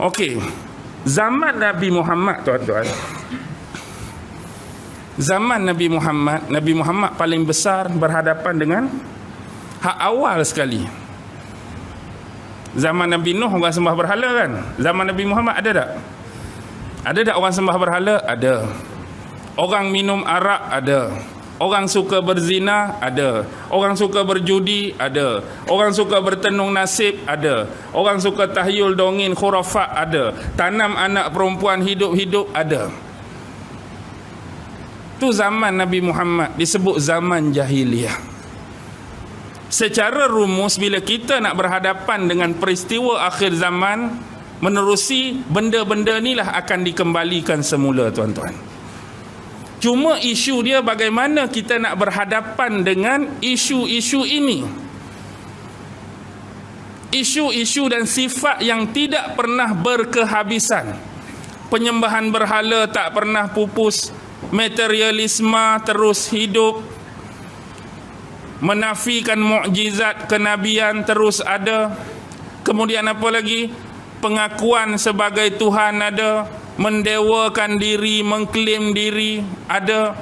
Okey. Zaman Nabi Muhammad, tuan-tuan. Zaman Nabi Muhammad paling besar berhadapan dengan hak awal sekali. Zaman Nabi Nuh orang sembah berhala kan? Zaman Nabi Muhammad ada tak? Ada tak orang sembah berhala? Ada. Orang minum arak? Ada. Orang suka berzina? Ada. Orang suka berjudi? Ada. Orang suka bertenung nasib? Ada. Orang suka tahyul dongin khurafat? Ada. Tanam anak perempuan hidup-hidup? Ada. Tu zaman Nabi Muhammad disebut zaman jahiliyah. Secara rumus, bila kita nak berhadapan dengan peristiwa akhir zaman, menerusi benda-benda inilah akan dikembalikan semula, tuan-tuan. Cuma isu dia bagaimana kita nak berhadapan dengan isu-isu ini. Isu-isu dan sifat yang tidak pernah berkehabisan. Penyembahan berhala tak pernah pupus, materialisme terus hidup, menafikan mukjizat kenabian terus ada. Kemudian apa lagi? Pengakuan sebagai Tuhan ada, mendewakan diri, mengklaim diri ada,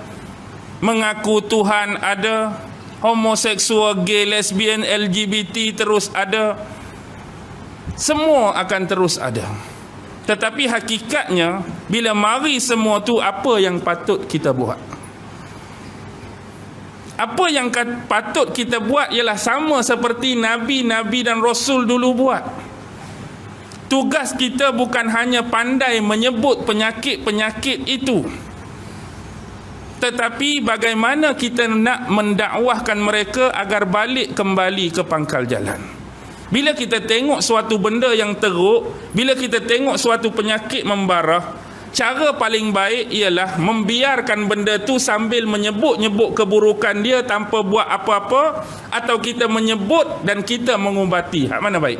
mengaku Tuhan ada, homoseksual, gay, lesbian, LGBT terus ada. Semua akan terus ada. Tetapi hakikatnya, bila mari semua tu, apa yang patut kita buat? Apa yang patut kita buat ialah sama seperti Nabi-Nabi dan Rasul dulu buat. Tugas kita bukan hanya pandai menyebut penyakit-penyakit itu, tetapi bagaimana kita nak mendakwahkan mereka agar balik kembali ke pangkal jalan. Bila kita tengok suatu benda yang teruk, bila kita tengok suatu penyakit membarah, cara paling baik ialah membiarkan benda tu sambil menyebut-nyebut keburukan dia tanpa buat apa-apa, atau kita menyebut dan kita mengubati. Hak mana baik?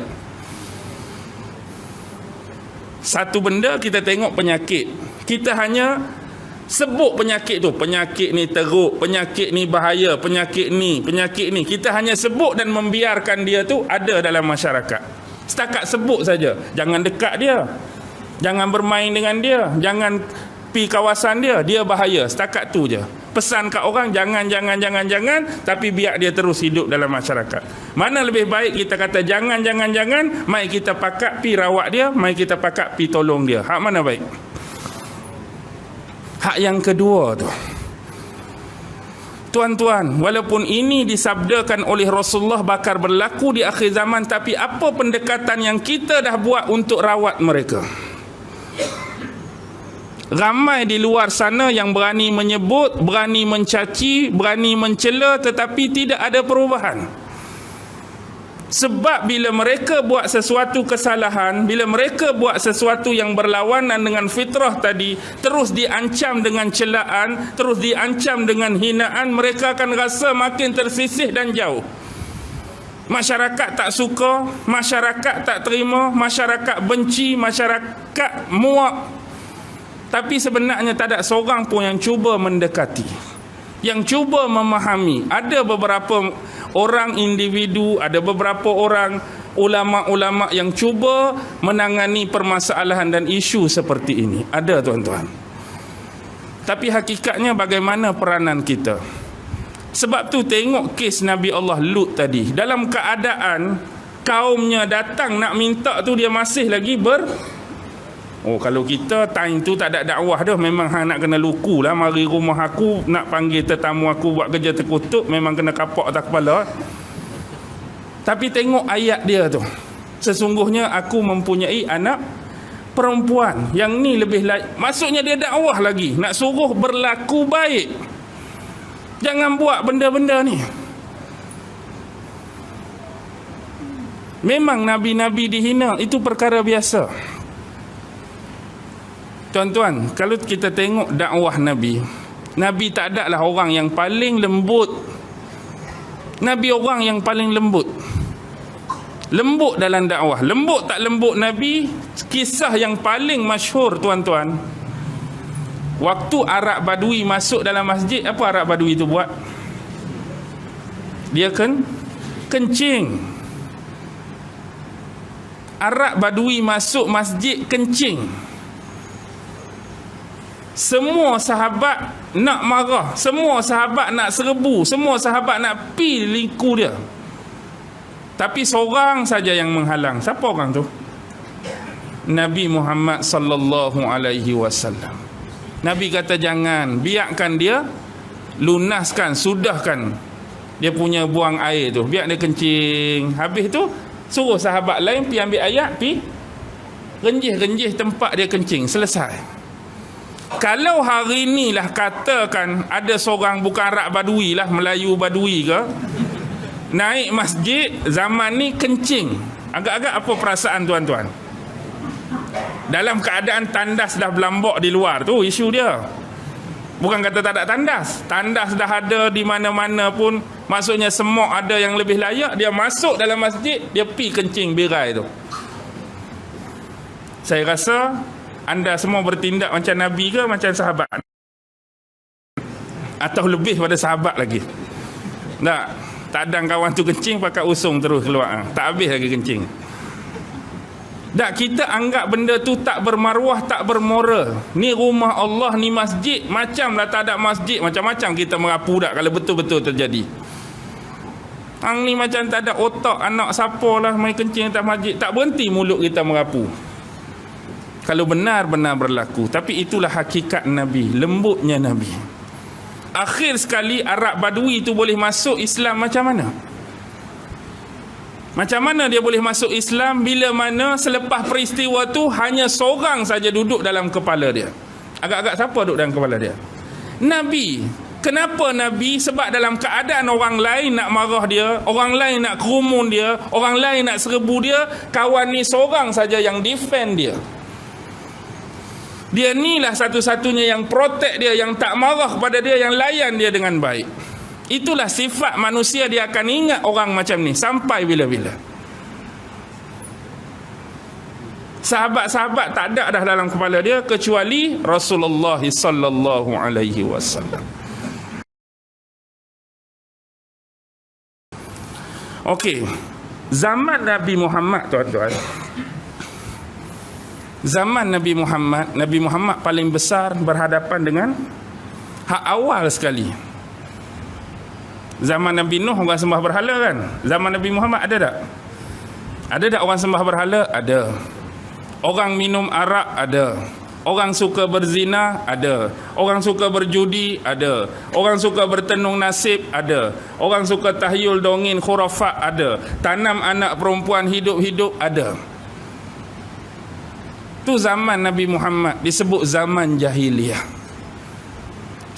Satu benda kita tengok penyakit, kita hanya sebut penyakit tu, penyakit ni teruk, penyakit ni bahaya, penyakit ni. Kita hanya sebut dan membiarkan dia tu ada dalam masyarakat. Setakat sebut saja, jangan dekat dia, jangan bermain dengan dia, jangan pi kawasan dia, dia bahaya. Setakat tu je. Pesan kat orang jangan, tapi biar dia terus hidup dalam masyarakat. Mana lebih baik kita kata jangan, mai kita pakat pi rawat dia, mai kita pakat pi tolong dia. Hak mana baik? Hak yang kedua tu, tuan-tuan, walaupun ini disabdakan oleh Rasulullah bakal berlaku di akhir zaman, tapi apa pendekatan yang kita dah buat untuk rawat mereka? Ramai di luar sana yang berani menyebut, berani mencaci, berani mencela, tetapi tidak ada perubahan. Sebab bila mereka buat sesuatu kesalahan, bila mereka buat sesuatu yang berlawanan dengan fitrah tadi, terus diancam dengan celaan, terus diancam dengan hinaan, mereka akan rasa makin tersisih dan jauh. Masyarakat tak suka, masyarakat tak terima, masyarakat benci, masyarakat muak. Tapi sebenarnya tak ada seorang pun yang cuba mendekati, yang cuba memahami. Ada beberapa orang individu, ada beberapa orang ulama-ulama yang cuba menangani permasalahan dan isu seperti ini. Ada, tuan-tuan. Tapi hakikatnya bagaimana peranan kita? Sebab tu tengok kes Nabi Allah Lut tadi. Dalam keadaan kaumnya datang nak minta tu, dia masih lagi kalau kita time tu tak ada dakwah dah, memang nak kena luku lah. Mari rumah aku nak panggil tetamu aku buat kerja terkutuk, memang kena kapak atas kepala. Tapi tengok ayat dia tu. Sesungguhnya aku mempunyai anak perempuan. Yang ni lebih maksudnya dia dakwah lagi, nak suruh berlaku baik. Jangan buat benda-benda ni. Memang nabi-nabi dihina, itu perkara biasa. Tuan-tuan, kalau kita tengok dakwah Nabi, Nabi tak ada lah orang yang paling lembut. Nabi orang yang paling lembut. Lembut dalam dakwah. Lembut tak lembut Nabi, kisah yang paling masyhur, tuan-tuan. Waktu Arab Badui masuk dalam masjid, apa Arab Badui itu buat? Dia kencing. Arab Badui masuk masjid kencing. Semua sahabat nak marah, semua sahabat nak serbu, semua sahabat nak pi liku dia. Tapi seorang saja yang menghalang. Siapa orang tu? Nabi Muhammad sallallahu alaihi wasallam. Nabi kata jangan, biarkan dia lunaskan, sudahkan dia punya buang air tu, biar dia kencing. Habis tu suruh sahabat lain pi ambil ayat, pi renjih-renjih tempat dia kencing, selesai. Kalau hari ni lah katakan ada seorang bukan Arab Badui lah, Melayu Badui ke, naik masjid zaman ni kencing, agak-agak apa perasaan tuan-tuan? Dalam keadaan tandas dah berlambak di luar tu isu dia. Bukan kata tak ada tandas. Tandas dah ada di mana-mana pun. Maksudnya semua ada yang lebih layak. Dia masuk dalam masjid, dia pi kencing birai tu. Saya rasa anda semua bertindak macam Nabi ke macam sahabat? Atau lebih pada sahabat lagi? Tak ada kawan tu kencing pakai usung terus keluar. Tak habis lagi kencing. Tak, kita anggap benda tu tak bermaruah, tak bermoral. Ni rumah Allah, ni masjid. Macamlah tak ada masjid, macam-macam kita merapu tak kalau betul-betul terjadi. Hang ni macam tak ada otak, anak siapa lah main kencing atas masjid. Tak berhenti mulut kita merapu. Kalau benar-benar berlaku. Tapi itulah hakikat Nabi, lembutnya Nabi. Akhir sekali Arab Badui tu boleh masuk Islam macam mana? Macam mana dia boleh masuk Islam bila mana selepas peristiwa tu hanya seorang saja duduk dalam kepala dia? Agak-agak siapa duduk dalam kepala dia? Nabi. Kenapa Nabi? Sebab dalam keadaan orang lain nak marah dia, orang lain nak kerumun dia, orang lain nak serbu dia, kawan ni seorang saja yang defend dia. Dia ni lah satu-satunya yang protect dia, yang tak marah kepada dia, yang layan dia dengan baik. Itulah sifat manusia, dia akan ingat orang macam ni sampai bila-bila. Sahabat-sahabat tak ada dah dalam kepala dia kecuali Rasulullah sallallahu alaihi wasallam. Okey, zaman Nabi Muhammad tuan-tuan. Zaman Nabi Muhammad paling besar berhadapan dengan hak awal sekali. Zaman Nabi Nuh orang sembah berhala kan? Zaman Nabi Muhammad ada tak? Ada tak orang sembah berhala? Ada. Orang minum arak? Ada. Orang suka berzina? Ada. Orang suka berjudi? Ada. Orang suka bertenung nasib? Ada. Orang suka tahyul dongin khurafat? Ada. Tanam anak perempuan hidup-hidup? Ada. Tu zaman Nabi Muhammad, disebut zaman jahiliyah.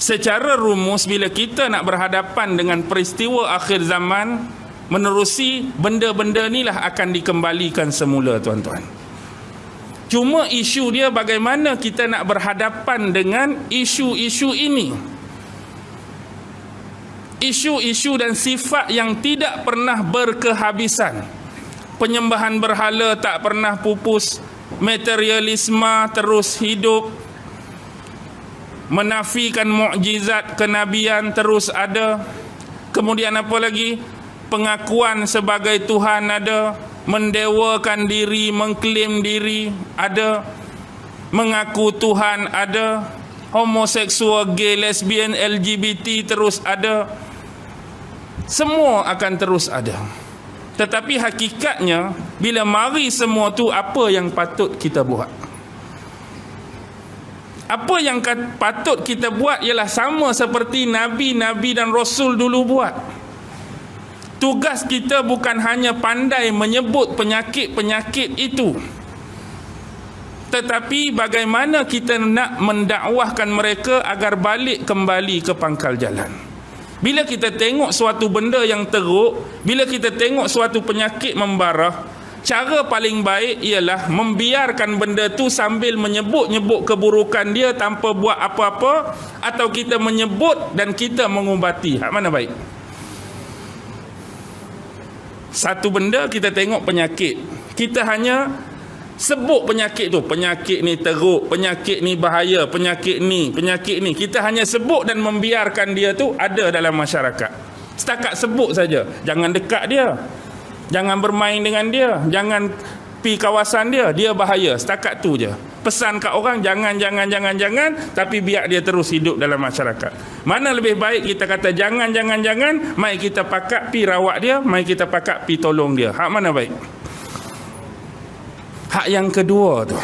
Secara rumus bila kita nak berhadapan dengan peristiwa akhir zaman, menerusi benda-benda inilah akan dikembalikan semula tuan-tuan. Cuma isu dia bagaimana kita nak berhadapan dengan isu-isu ini. Isu-isu dan sifat yang tidak pernah berkehabisan. Penyembahan berhala tak pernah pupus, materialisme terus hidup, menafikan mukjizat kenabian terus ada. Kemudian apa lagi? Pengakuan sebagai Tuhan ada, mendewakan diri, mengklaim diri ada, mengaku Tuhan ada, homoseksual, gay, lesbian, LGBT terus ada. Semua akan terus ada. Tetapi hakikatnya bila mari semua tu, apa yang patut kita buat? Apa yang patut kita buat ialah sama seperti Nabi-Nabi dan Rasul dulu buat. Tugas kita bukan hanya pandai menyebut penyakit-penyakit itu, tetapi bagaimana kita nak mendakwahkan mereka agar balik kembali ke pangkal jalan. Bila kita tengok suatu benda yang teruk, bila kita tengok suatu penyakit membarah, cara paling baik ialah membiarkan benda tu sambil menyebut-nyebut keburukan dia tanpa buat apa-apa, atau kita menyebut dan kita mengubati. Hak mana baik? Satu benda kita tengok penyakit, kita hanya sebut penyakit tu, penyakit ni teruk, penyakit ni bahaya, penyakit ni. Kita hanya sebut dan membiarkan dia tu ada dalam masyarakat. Setakat sebut saja, jangan dekat dia, jangan bermain dengan dia, jangan pi kawasan dia, dia bahaya. Setakat tu je. Pesan kat orang jangan, tapi biar dia terus hidup dalam masyarakat. Mana lebih baik kita kata jangan, mai kita pakak pi rawat dia, mai kita pakak pi tolong dia. Hak mana baik? Hak yang kedua tu.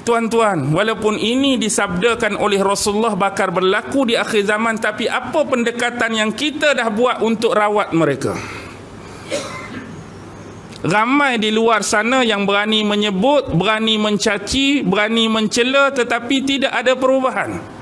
Tuan-tuan, walaupun ini disabdakan oleh Rasulullah bakal berlaku di akhir zaman, tapi apa pendekatan yang kita dah buat untuk rawat mereka? Ramai di luar sana yang berani menyebut, berani mencaci, berani mencela, tetapi tidak ada perubahan.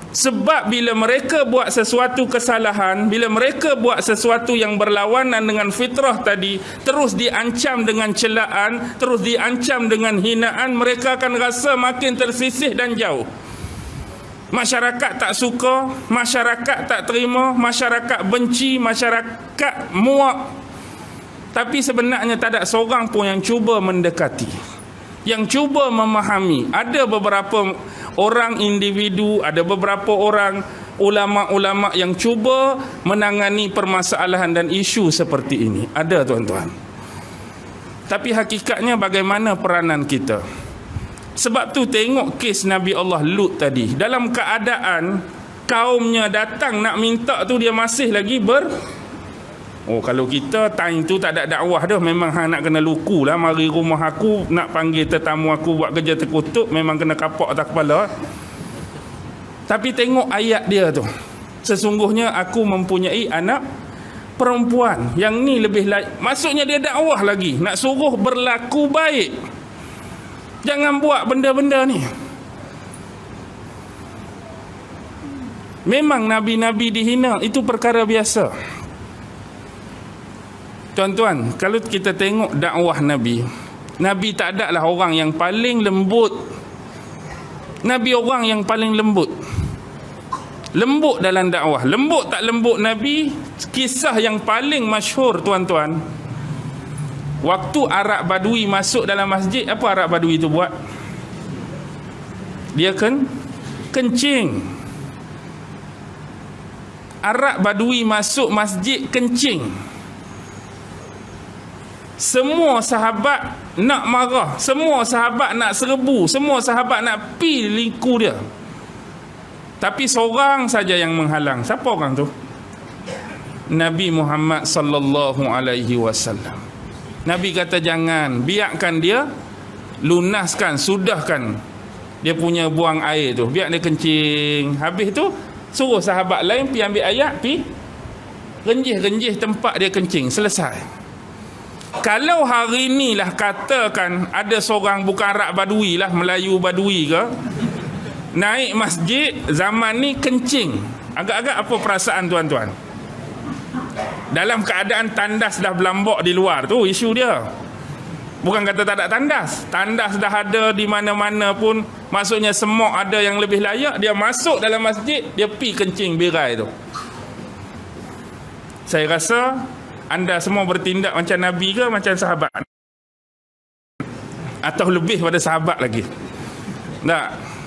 Sebab bila mereka buat sesuatu kesalahan, bila mereka buat sesuatu yang berlawanan dengan fitrah tadi, terus diancam dengan celaan, terus diancam dengan hinaan, mereka akan rasa makin tersisih dan jauh. Masyarakat tak suka, masyarakat tak terima, masyarakat benci, masyarakat muak. Tapi sebenarnya tak ada seorang pun yang cuba mendekati, yang cuba memahami. Ada beberapa orang individu, ada beberapa orang ulama-ulama yang cuba menangani permasalahan dan isu seperti ini. Ada, tuan-tuan. Tapi hakikatnya bagaimana peranan kita? Sebab tu tengok kes Nabi Allah Lut tadi. Dalam keadaan kaumnya datang nak minta tu, dia masih lagi Oh, kalau kita time tu tak ada dakwah dah, memang nak kena luku lah. Mari rumah aku, nak panggil tetamu aku buat kerja terkutuk, memang kena kapak atas kepala. Tapi tengok ayat dia tu. Sesungguhnya aku mempunyai anak perempuan. Yang ni lebih maksudnya dia dakwah lagi, nak suruh berlaku baik. Jangan buat benda-benda ni. Memang nabi-nabi dihina, itu perkara biasa. Tuan-tuan, kalau kita tengok dakwah Nabi, Nabi tak ada lah orang yang paling lembut. Nabi orang yang paling lembut. Lembut dalam dakwah. Lembut tak lembut Nabi, kisah yang paling masyhur, tuan-tuan. Waktu Arab Badui masuk dalam masjid, apa Arab Badui itu buat? Dia kencing. Arab Badui masuk masjid kencing. Semua sahabat nak marah, semua sahabat nak serbu, semua sahabat nak pi liku dia. Tapi seorang saja yang menghalang. Siapa orang tu? Nabi Muhammad sallallahu alaihi wasallam. Nabi kata jangan, biarkan dia lunaskan, sudahkan dia punya buang air tu, biar dia kencing. Habis tu suruh sahabat lain pi ambil ayat, pi renjih tempat dia kencing, selesai. Kalau hari ni lah katakan ada seorang, bukan Arab Badui lah, Melayu Badui ke, naik masjid zaman ni kencing, agak-agak apa perasaan tuan-tuan? Dalam keadaan tandas dah berlambak di luar tu isu dia. Bukan kata tak ada tandas. Tandas dah ada di mana-mana pun. Maksudnya semua ada yang lebih layak. Dia masuk dalam masjid, dia pi kencing birai tu. Saya rasa anda semua bertindak macam Nabi ke macam sahabat? Atau lebih pada sahabat lagi?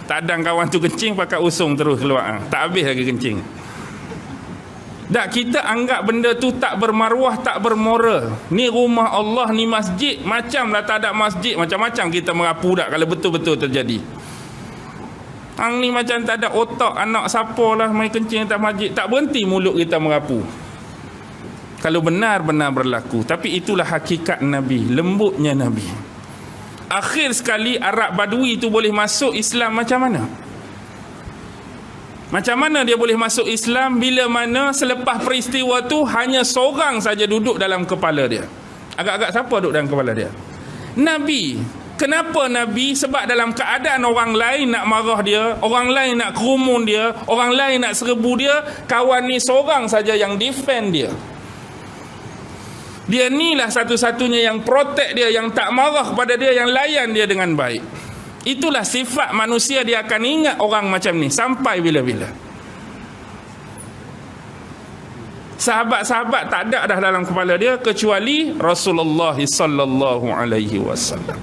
Tak ada kawan tu kencing pakai usung terus keluar. Tak habis lagi kencing. Kita anggap benda tu tak bermaruah, tak bermoral. Ni rumah Allah, ni masjid. Macamlah tak ada masjid, macam-macam kita merapu dak kalau betul-betul terjadi. Hang ni macam tak ada otak, anak siapa lah main kencing atas masjid. Tak berhenti mulut kita merapu. Kalau benar-benar berlaku. Tapi itulah hakikat Nabi, lembutnya Nabi. Akhir sekali Arab Badui itu boleh masuk Islam macam mana? Macam mana dia boleh masuk Islam bila mana selepas peristiwa tu hanya seorang saja duduk dalam kepala dia? Agak-agak siapa duduk dalam kepala dia? Nabi. Kenapa Nabi? Sebab dalam keadaan orang lain nak marah dia, orang lain nak kerumun dia, orang lain nak serbu dia, kawan ni seorang saja yang defend dia. Dia ni lah satu-satunya yang protect dia, yang tak marah kepada dia, yang layan dia dengan baik. Itulah sifat manusia, dia akan ingat orang macam ni sampai bila-bila. Sahabat-sahabat tak ada dah dalam kepala dia kecuali Rasulullah sallallahu alaihi wasallam.